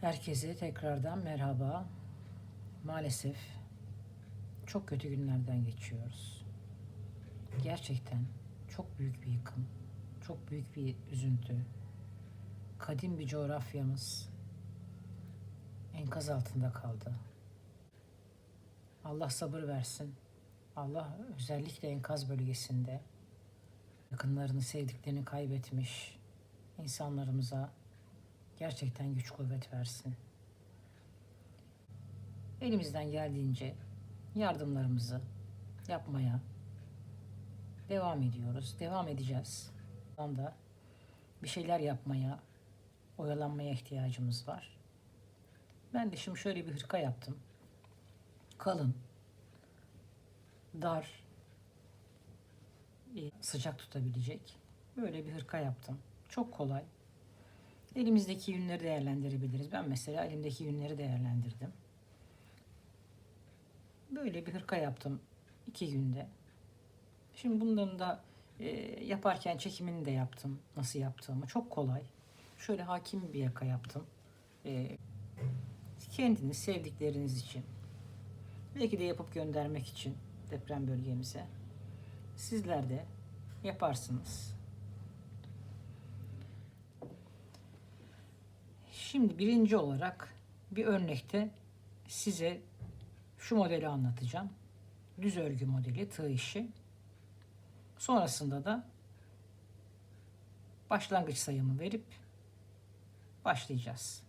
Herkese tekrardan merhaba. Maalesef çok kötü günlerden geçiyoruz. Gerçekten çok büyük bir yıkım, çok büyük bir üzüntü. Kadim bir coğrafyamız enkaz altında kaldı. Allah sabır versin. Allah özellikle enkaz bölgesinde yakınlarını, sevdiklerini kaybetmiş insanlarımıza gerçekten güç kuvvet versin. Elimizden geldiğince yardımlarımızı yapmaya devam ediyoruz, devam edeceğiz. Da bir şeyler yapmaya, oyalanmaya ihtiyacımız var. Ben de şimdi şöyle bir hırka yaptım. Kalın, dar, sıcak tutabilecek. Böyle bir hırka yaptım. Çok kolay. Elimizdeki yünleri değerlendirebiliriz. Ben mesela elimdeki yünleri değerlendirdim. Böyle bir hırka yaptım 2 günde. Şimdi bunların da yaparken çekimini de yaptım. Nasıl yaptığımı. Çok kolay. Şöyle hakim bir yaka yaptım. Kendiniz, sevdikleriniz için. Belki de yapıp göndermek için deprem bölgemize. Sizler de yaparsınız. Şimdi birinci olarak bir örnekte size şu modeli anlatacağım. Düz örgü modeli, tığ işi. Sonrasında da başlangıç sayımı verip başlayacağız.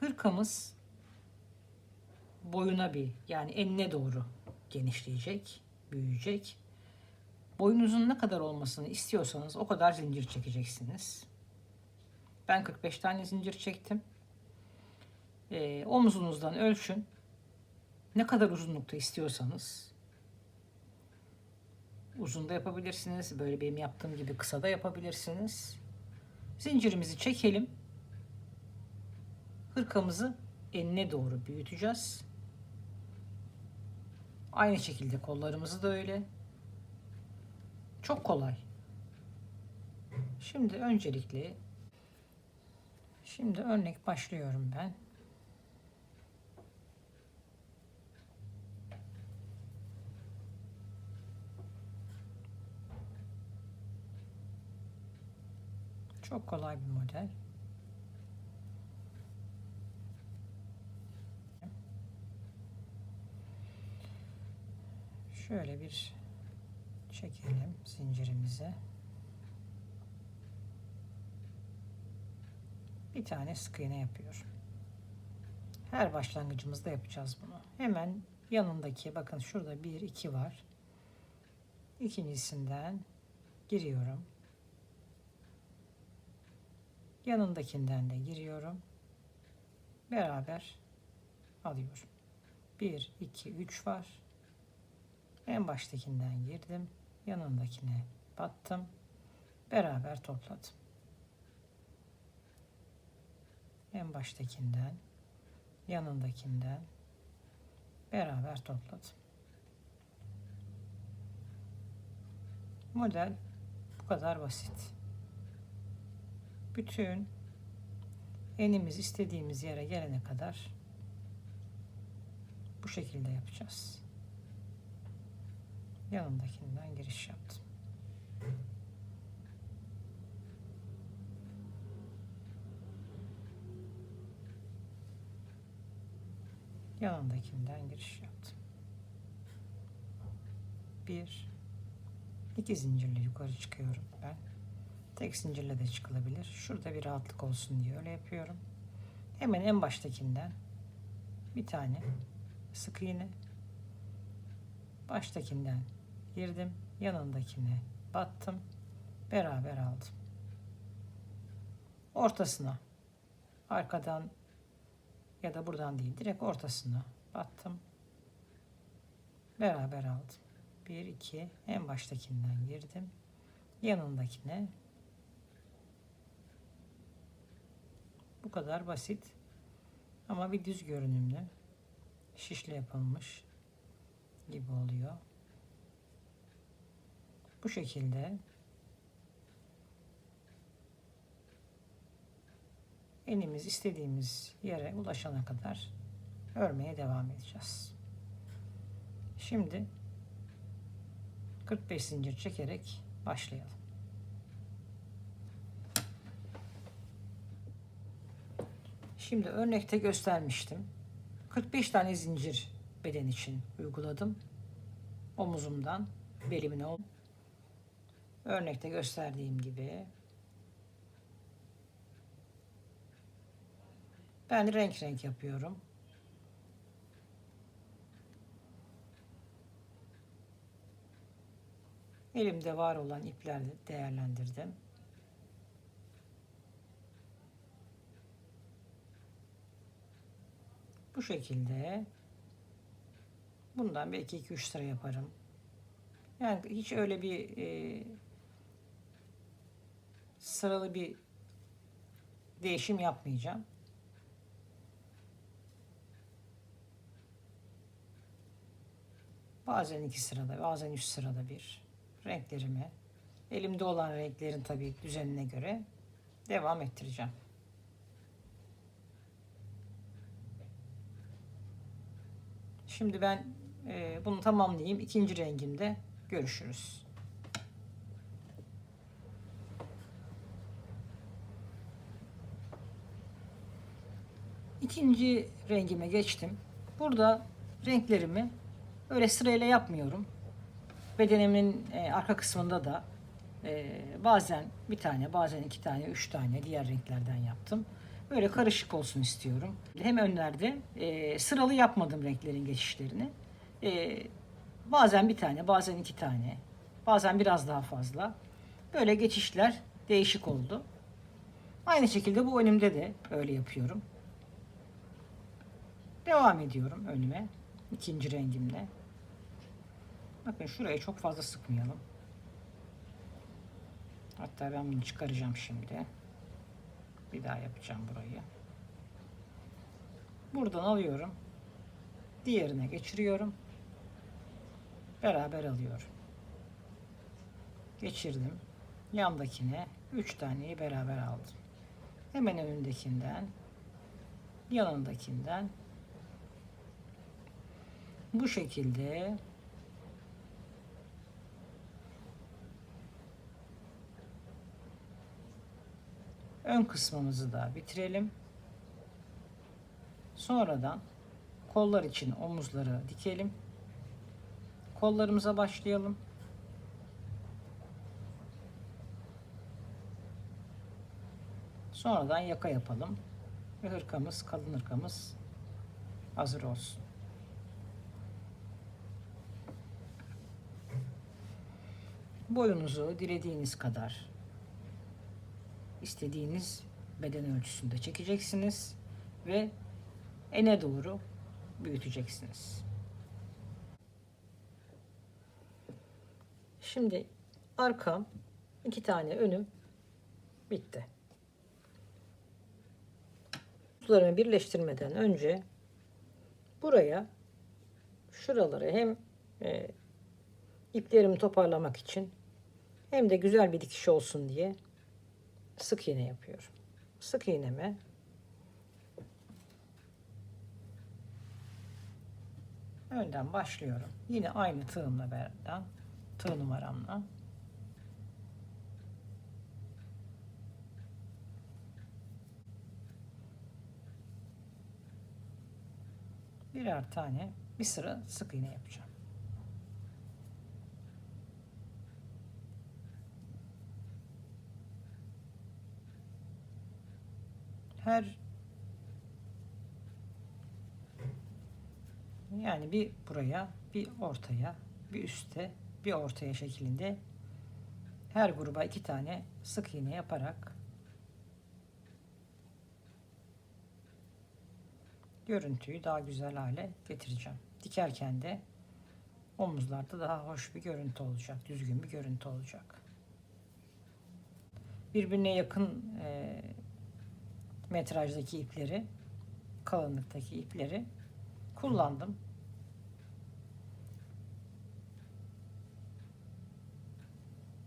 Hırkamız boyuna yani enine doğru genişleyecek, büyüyecek. Boyunuzun ne kadar olmasını istiyorsanız o kadar zincir çekeceksiniz. Ben 45 tane zincir çektim. Omzunuzdan ölçün. Ne kadar uzunlukta istiyorsanız uzun da yapabilirsiniz. Böyle benim yaptığım gibi kısa da yapabilirsiniz. Zincirimizi çekelim. Hırkamızı enine doğru büyüteceğiz. Aynı şekilde kollarımızı da öyle. Çok kolay. Şimdi örnek başlıyorum ben. Çok kolay bir model. Şöyle bir çekelim zincirimize. Bir tane sık iğne yapıyorum. Her başlangıcımızda yapacağız bunu. Hemen yanındaki, bakın şurada 1 2 var. İkincisinden giriyorum. Yanındakinden de giriyorum. Beraber alıyorum. 1 2 3 var. En baştakinden girdim. Yanındakine battım. Beraber topladım. En baştakinden, yanındakinden beraber topladım. Model bu kadar basit. Bütün enimiz istediğimiz yere gelene kadar bu şekilde yapacağız. Yanındakinden giriş yaptım. Yanındakinden giriş yaptım. 1 2 zincirle yukarı çıkıyorum ben. Tek zincirle de çıkılabilir. Şurada bir rahatlık olsun diye öyle yapıyorum. Hemen en baştakinden bir tane sık iğne, baştakinden girdim, yanındakine battım, beraber aldım. Ortasına, arkadan ya da buradan değil, direkt ortasına battım, beraber aldım. 1 2 en baştakinden girdim, yanındakine. Bu kadar basit ama bir düz görünümlü, şişle yapılmış gibi oluyor. Bu şekilde enimiz istediğimiz yere ulaşana kadar örmeye devam edeceğiz. Şimdi 45 zincir çekerek başlayalım. Şimdi örnekte göstermiştim. 45 tane zincir beden için uyguladım. Omuzumdan belimine örnekte gösterdiğim gibi ben renk renk yapıyorum. Elimde var olan iplerle değerlendirdim. Bu şekilde bundan belki 2-3 sıra yaparım. Yani hiç öyle bir sıralı bir değişim yapmayacağım. Bazen 2 sırada, bazen 3 sırada bir renklerimi, elimde olan renklerin tabii düzenine göre devam ettireceğim. Şimdi ben bunu tamamlayayım. İkinci rengimde görüşürüz. İkinci rengime geçtim. Burada renklerimi öyle sırayla yapmıyorum. Bedenimin arka kısmında da bazen bir tane, bazen 2 tane, 3 tane diğer renklerden yaptım. Böyle karışık olsun istiyorum. Hem önlerde sıralı yapmadım renklerin geçişlerini. Bazen bir tane, bazen 2 tane, bazen biraz daha fazla. Böyle geçişler değişik oldu. Aynı şekilde bu önümde de öyle yapıyorum. Devam ediyorum önüme. İkinci rengimle. Bakın şurayı çok fazla sıkmayalım. Hatta ben bunu çıkaracağım şimdi. Bir daha yapacağım burayı. Buradan alıyorum. Diğerine geçiriyorum. Beraber alıyorum. Geçirdim. Yandakine 3 taneyi beraber aldım. Hemen önündekinden, yanındakinden bu şekilde ön kısmımızı da bitirelim. Sonradan kollar için omuzları dikelim. Kollarımıza başlayalım. Sonradan yaka yapalım. Ve hırkamız, kalın hırkamız hazır olsun. Boyunuzu dilediğiniz kadar istediğiniz beden ölçüsünde çekeceksiniz ve ene doğru büyüteceksiniz. Şimdi arkam, 2 tane önüm bitti. Uçlarımı birleştirmeden önce buraya, şuraları hem iplerimi toparlamak için hem de güzel bir dikiş olsun diye sık iğne yapıyorum. Sık iğneme önden başlıyorum. Yine aynı tığımla beraber, tığ numaramla birer tane bir sıra sık iğne yapacağım. Her yani bir buraya, bir ortaya, bir üste, bir ortaya şeklinde her gruba 2 tane sık iğne yaparak görüntüyü daha güzel hale getireceğim. Dikerken de omuzlarda daha hoş bir görüntü olacak, düzgün bir görüntü olacak. Birbirine yakın metrajdaki ipleri, kalınlıktaki ipleri kullandım.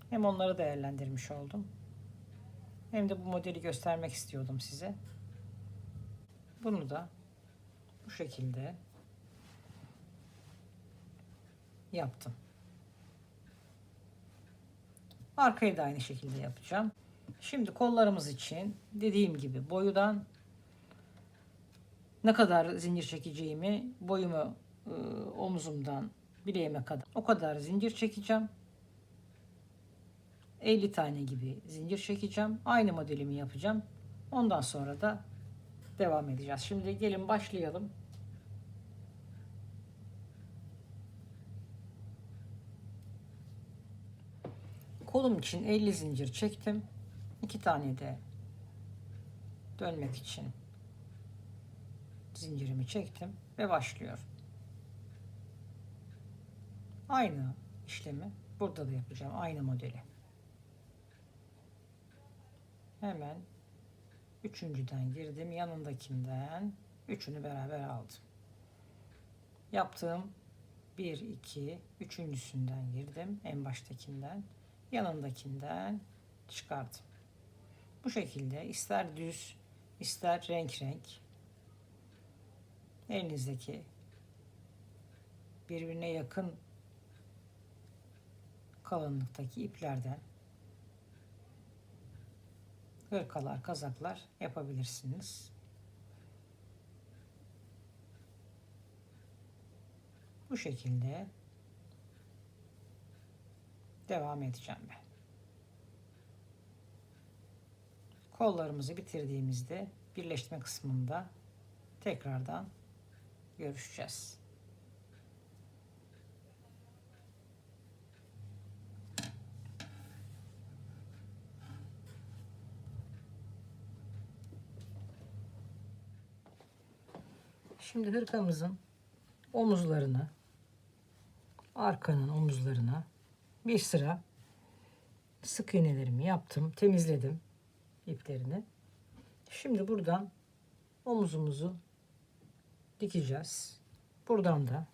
Hem onları değerlendirmiş oldum. Hem de bu modeli göstermek istiyordum size. Bunu da bu şekilde yaptım. Arkayı da aynı şekilde yapacağım. Şimdi kollarımız için dediğim gibi boyudan ne kadar zincir çekeceğimi, boyumu omuzumdan bileğime kadar o kadar zincir çekeceğim. 50 tane gibi zincir çekeceğim. Aynı modelimi yapacağım. Ondan sonra da devam edeceğiz. Şimdi gelin başlayalım. Kolum için 50 zincir çektim. 2 tane de dönmek için zincirimi çektim ve başlıyorum. Aynı işlemi burada da yapacağım. Aynı modeli. Hemen üçüncüden girdim. Yanındakinden üçünü beraber aldım. Yaptığım 1, 2, üçüncüsünden girdim. En baştakinden. Yanındakinden çıkardım. Bu şekilde ister düz ister renk elinizdeki birbirine yakın kalınlıktaki iplerden hırkalar, kazaklar yapabilirsiniz. Bu şekilde devam edeceğim ben. Kollarımızı bitirdiğimizde birleştirme kısmında tekrardan görüşeceğiz. Şimdi hırkamızın omuzlarını, arkanın omuzlarına bir sıra sık iğnelerimi yaptım, temizledim iplerini. Şimdi buradan omuzumuzu dikeceğiz. Buradan da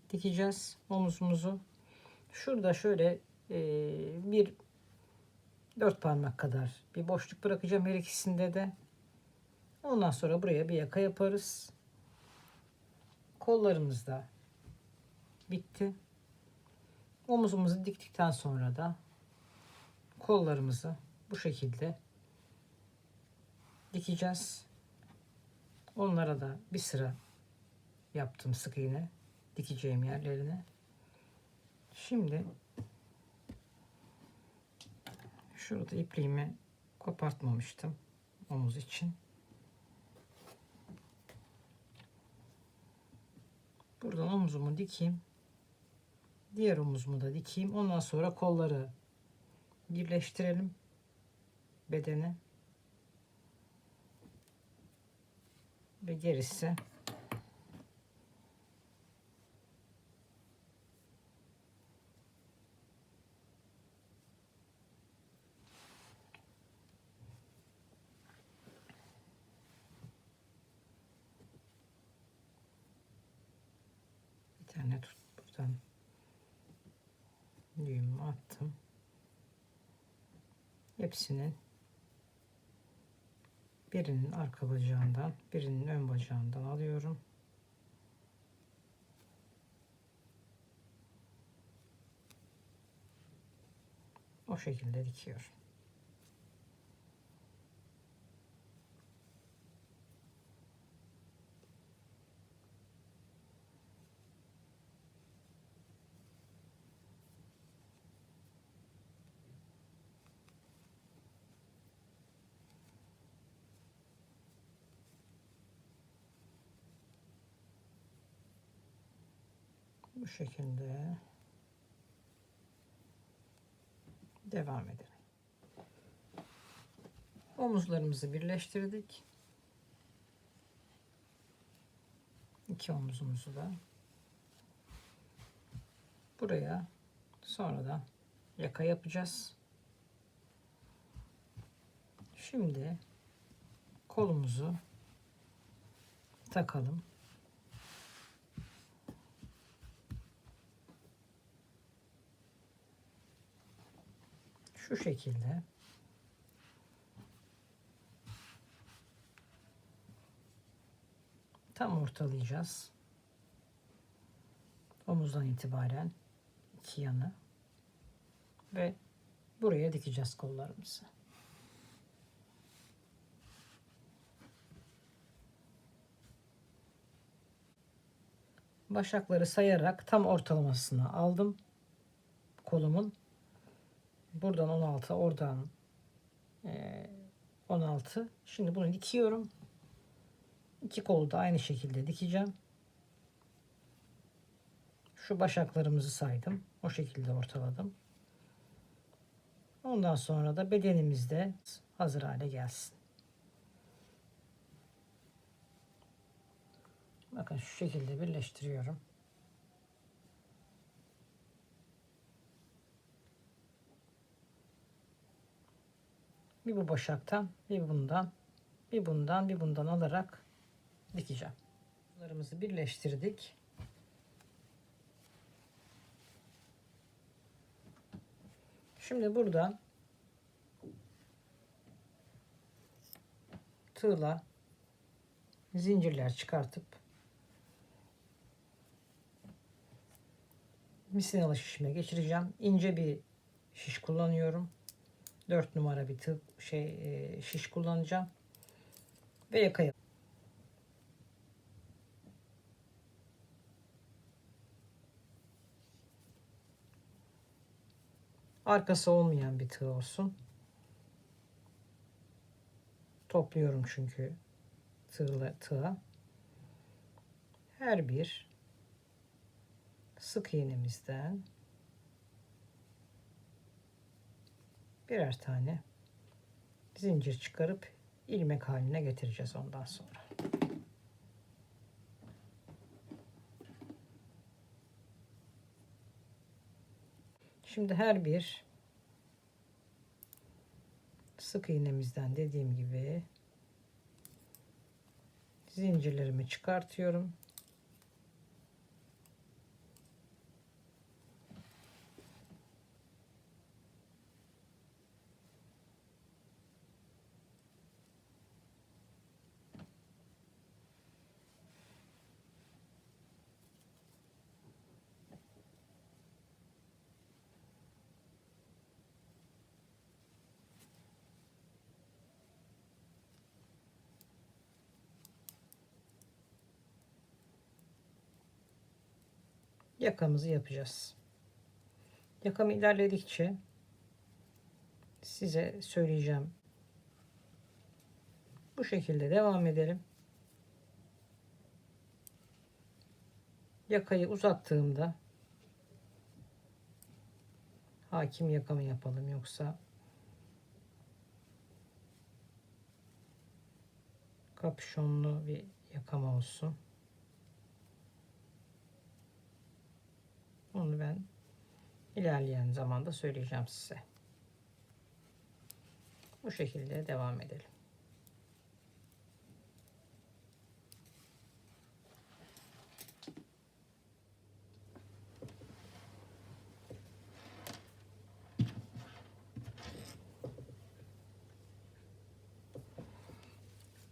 dikeceğiz omuzumuzu. Şurada şöyle bir 4 parmak kadar bir boşluk bırakacağım her ikisinde de. Ondan sonra buraya bir yaka yaparız. Kollarımız da bitti. Omuzumuzu diktikten sonra da kollarımızı bu şekilde dikeceğiz. Onlara da bir sıra yaptım sık iğne dikeceğim yerlerine. Şimdi şurada ipliğimi kopartmamıştım omuz için. Buradan omuzumu dikeyim. Diğer omuzumu da dikeyim. Ondan sonra kolları birleştirelim. Bedeni. Ve gerisi bir tane tut buradan düğümü attım. Hepsinin birinin arka bacağından, birinin ön bacağından alıyorum. O şekilde dikiyorum. Bu şekilde devam edelim. Omuzlarımızı birleştirdik. İki omuzumuzu da buraya sonradan yaka yapacağız. Şimdi kolumuzu takalım. Şu şekilde tam ortalayacağız. Omuzdan itibaren iki yanı ve buraya dikeceğiz kollarımızı. Başakları sayarak tam ortalamasını aldım kolumun. Buradan 16, oradan 16. Şimdi bunu dikiyorum. İki kolu da aynı şekilde dikeceğim. Şu başaklarımızı saydım. O şekilde ortaladım. Ondan sonra da bedenimiz de hazır hale gelsin. Bakın şu şekilde birleştiriyorum. Bir bu başaktan, bir bundan, bir bundan, bir bundan alarak dikeceğim. Bunlarımızı birleştirdik. Şimdi buradan tığla zincirler çıkartıp misinalı şişime geçireceğim. İnce bir şiş kullanıyorum. 4 numara bir şiş kullanacağım. Ve yakaya. Arkası olmayan bir tığ olsun. Topluyorum çünkü tığa. Her bir sık iğnemizden birer tane zincir çıkarıp ilmek haline getireceğiz ondan sonra. Şimdi her bir sık iğnemizden dediğim gibi zincirlerimi çıkartıyorum. Yakamızı yapacağız. Yakamı ilerledikçe size söyleyeceğim. Bu şekilde devam edelim. Yakayı uzattığımda hakim yakamı yapalım, yoksa kapüşonlu bir yakama olsun. Onu ben ilerleyen zamanda söyleyeceğim size. Bu şekilde devam edelim.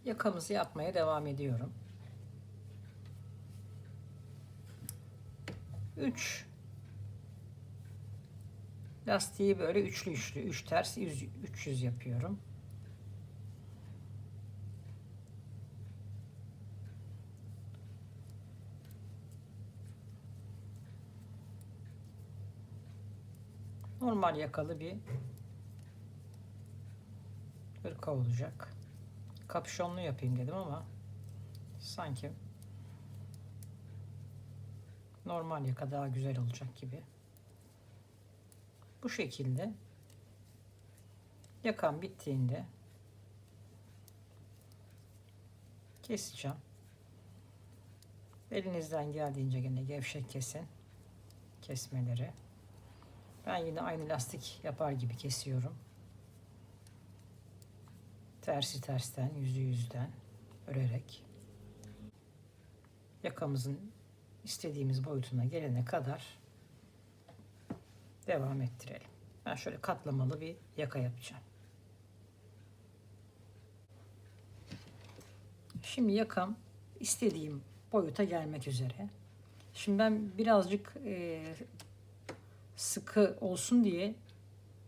Yakamızı yapmaya devam ediyorum. 3 lastiği böyle üçlü 3 ters 300 yapıyorum. Normal yakalı bir hırka olacak. Kapüşonlu yapayım dedim ama sanki normal yaka daha güzel olacak gibi. Bu şekilde yakam bittiğinde keseceğim. Elinizden geldiğince gene gevşek kesin kesmeleri. Ben yine aynı lastik yapar gibi kesiyorum. Tersi tersten, yüzü yüzden örerek yakamızın istediğimiz boyutuna gelene kadar devam ettirelim. Ben şöyle katlamalı bir yaka yapacağım. Şimdi yakam istediğim boyuta gelmek üzere. Şimdi ben birazcık sıkı olsun diye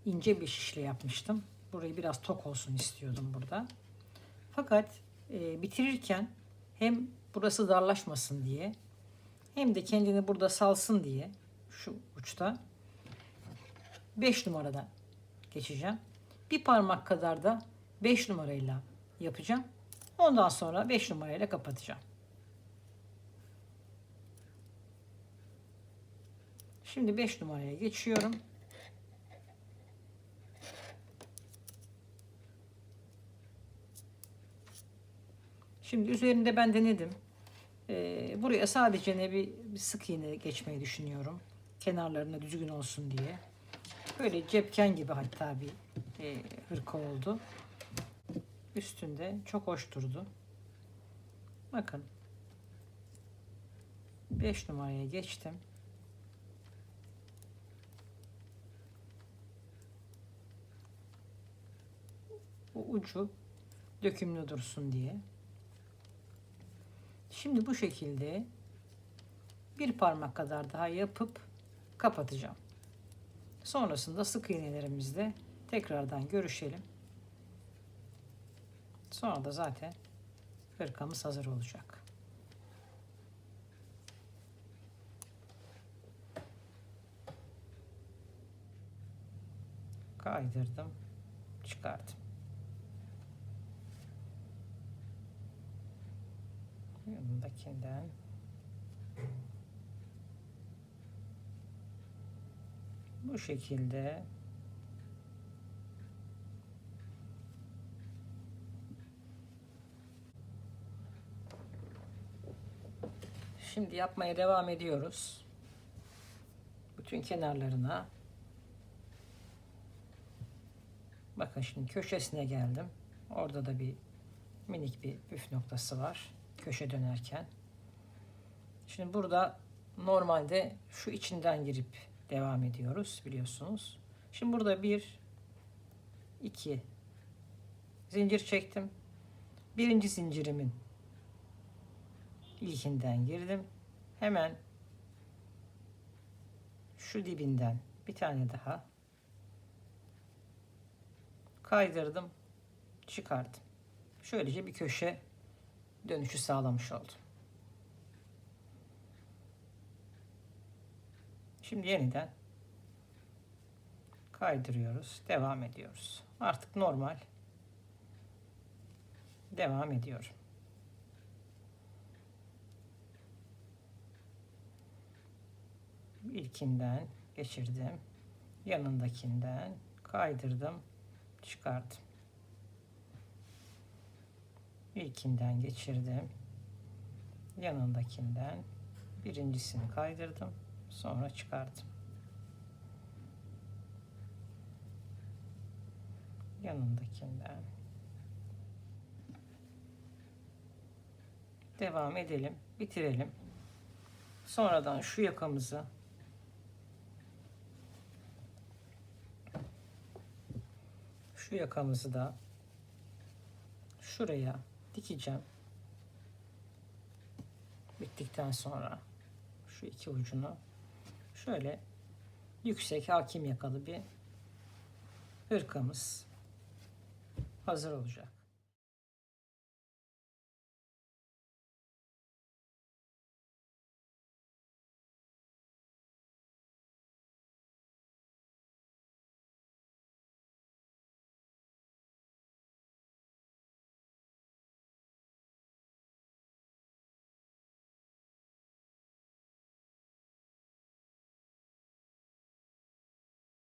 ince bir şişle yapmıştım. Burayı biraz tok olsun istiyordum burada. Fakat bitirirken hem burası darlaşmasın diye hem de kendini burada salsın diye şu uçta 5 numarada geçeceğim. Bir parmak kadar da 5 numarayla yapacağım. Ondan sonra 5 numarayla kapatacağım. Şimdi 5 numaraya geçiyorum. Şimdi üzerinde ben denedim. Buraya sadece bir sık iğne geçmeyi düşünüyorum. Kenarlarına düzgün olsun diye. Böyle cepken gibi hatta bir hırka oldu. Üstünde çok hoş durdu. Bakın. 5 numaraya geçtim. Bu ucu dökümlü dursun diye. Şimdi bu şekilde bir parmak kadar daha yapıp kapatacağım. Sonrasında sık iğnelerimizle tekrardan görüşelim. Sonra da zaten hırkamız hazır olacak. Kaydırdım, çıkardım. Yanındakinden bu şekilde şimdi yapmaya devam ediyoruz. Bütün kenarlarına. Bakın şimdi köşesine geldim. Orada da bir minik bir püf noktası var. Köşe dönerken. Şimdi burada normalde şu içinden girip devam ediyoruz biliyorsunuz. Şimdi burada 1 2 zincir çektim. Birinci zincirimin ilkinden girdim. Hemen şu dibinden bir tane daha kaydırdım, çıkardım. Şöylece bir köşe dönüşü sağlamış oldum. Şimdi yeniden kaydırıyoruz, devam ediyoruz. Artık normal devam ediyorum. İlkinden geçirdim, yanındakinden kaydırdım, çıkardım. İlkinden geçirdim, yanındakinden birincisini kaydırdım, sonra çıkardım. Yanındakinden devam edelim, bitirelim. Sonradan şu yakamızı da şuraya dikeceğim. Bittikten sonra şu iki ucunu şöyle yüksek hakim yakalı bir hırkamız hazır olacak.